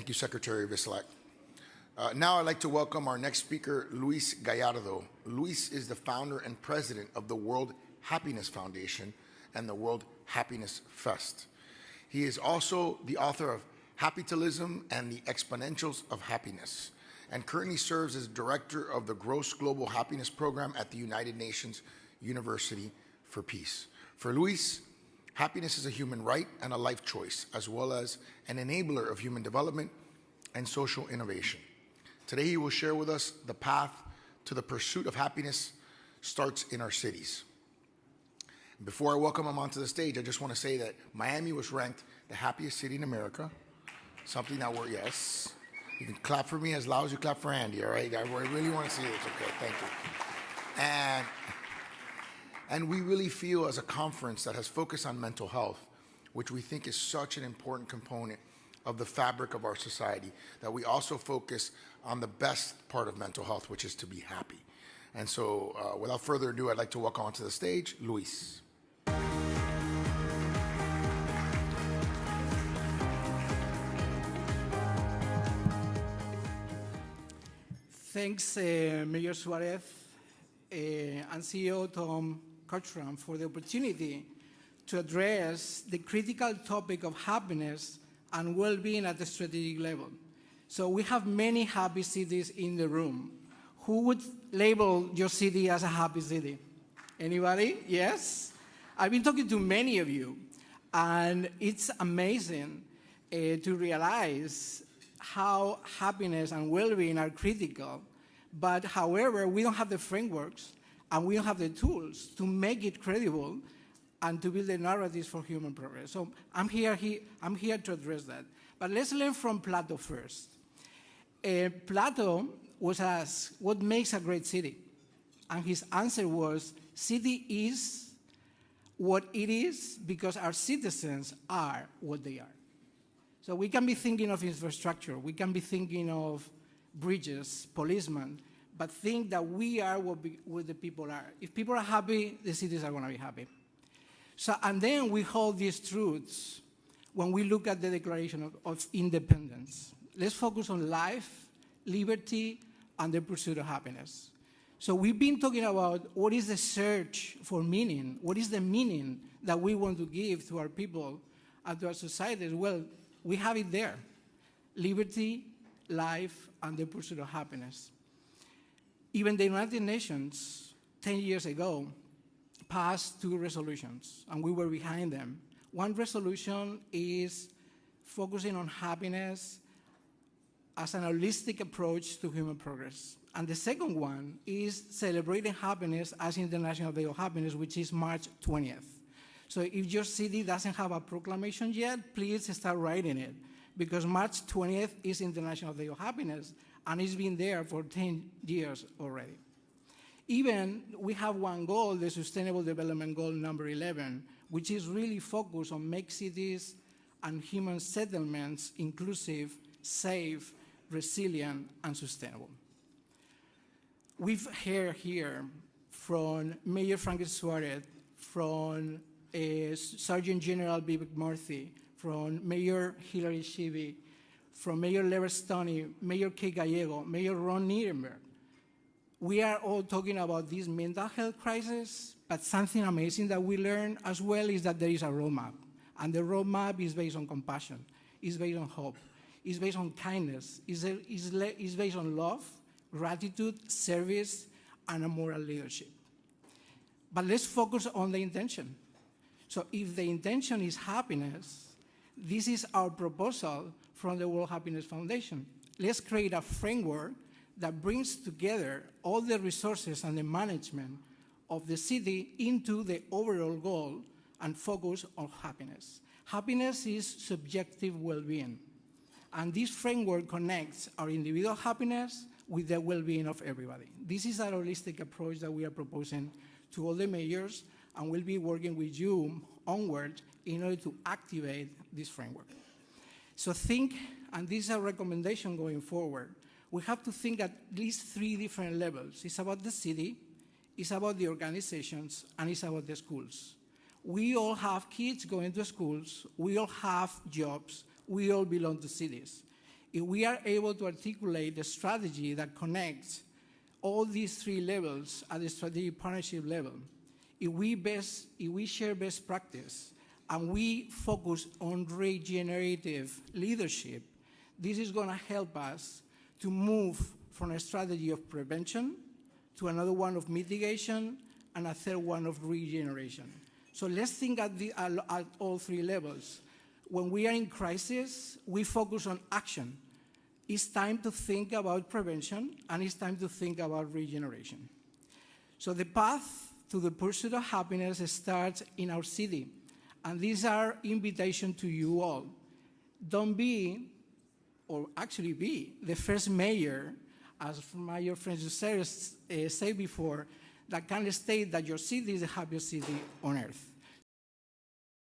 Thank you, Secretary Visalak. Now I'd like to welcome our next speaker, Luis Gallardo. Luis is the founder and president of the World Happiness Foundation and the World Happiness Fest. He is also the author of Capitalism and the Exponentials of Happiness, and currently serves as director of the Gross Global Happiness Program at the United Nations University for Peace. For Luis, happiness is a human right and a life choice, as well as an enabler of human development and social innovation. Today, he will share with us the path to the pursuit of happiness starts in our cities. Before I welcome him onto the stage, I just want to say that Miami was ranked the happiest city in America, something that we're, yes. You can clap for me as loud as you clap for Andy, all right? I really want to see this, okay, thank you. And we really feel as a conference that has focused on mental health, which we think is such an important component of the fabric of our society, that we also focus on the best part of mental health, which is to be happy. And so without further ado, I'd like to welcome onto the stage, Luis. Thanks, Mayor Suarez and CEO Tom Cochran for the opportunity to address the critical topic of happiness and well-being at the strategic level. So we have many happy cities in the room. Who would label your city as a happy city? Anybody? Yes? I've been talking to many of you, and it's amazing to realize how happiness and well-being are critical, but however, we don't have the frameworks and we don't have the tools to make it credible and to build the narratives for human progress. So I'm here to address that. But let's learn from Plato first. Plato was asked, what makes a great city? And his answer was, city is what it is because our citizens are what they are. So we can be thinking of infrastructure, we can be thinking of bridges, policemen, but think that we are what the people are. If people are happy, the cities are going to be happy. So, and then we hold these truths when we look at the Declaration of Independence. Let's focus on life, liberty, and the pursuit of happiness. So we've been talking about what is the search for meaning, what is the meaning that we want to give to our people and to our societies. Well, we have it there, liberty, life, and the pursuit of happiness. Even the United Nations, 10 years ago, passed 2 resolutions, and we were behind them. One resolution is focusing on happiness as an holistic approach to human progress. And the second one is celebrating happiness as International Day of Happiness, which is March 20th. So if your city doesn't have a proclamation yet, please start writing it, because March 20th is International Day of Happiness, and it's been there for 10 years already. Even we have one goal, the Sustainable Development Goal number 11, which is really focused on make cities and human settlements inclusive, safe, resilient, and sustainable. We've heard here from Mayor Frank Suarez, from Sergeant General Vivek Murthy, from Mayor Hillary Shivi, from Mayor Lever Stoney, Mayor Kay Gallego, Mayor Ron Nirenberg. We are all talking about this mental health crisis, but something amazing that we learned as well is that there is a roadmap. And the roadmap is based on compassion, it's based on hope, it's based on kindness, it's based on love, gratitude, service, and a moral leadership. But let's focus on the intention. So if the intention is happiness, this is our proposal from the World Happiness Foundation. Let's create a framework that brings together all the resources and the management of the city into the overall goal and focus on happiness. Happiness is subjective well-being, and this framework connects our individual happiness with the well-being of everybody. This is a holistic approach that we are proposing to all the mayors, and we'll be working with you onward in order to activate this framework. So think, and this is a recommendation going forward, we have to think at least 3 different levels. It's about the city, it's about the organizations, and it's about the schools. We all have kids going to schools, we all have jobs, we all belong to cities. If we are able to articulate the strategy that connects all these three levels at the strategic partnership level, if we share best practice and we focus on regenerative leadership, this is going to help us to move from a strategy of prevention to another one of mitigation and a third one of regeneration. So let's think at all three levels. When we are in crisis, we focus on action. It's time to think about prevention, and it's time to think about regeneration. So the path to the pursuit of happiness starts in our city, and these are invitations to you all. Don't be, or actually be, the first mayor, as Mayor Francis said before, that can state that your city is the happiest city on earth.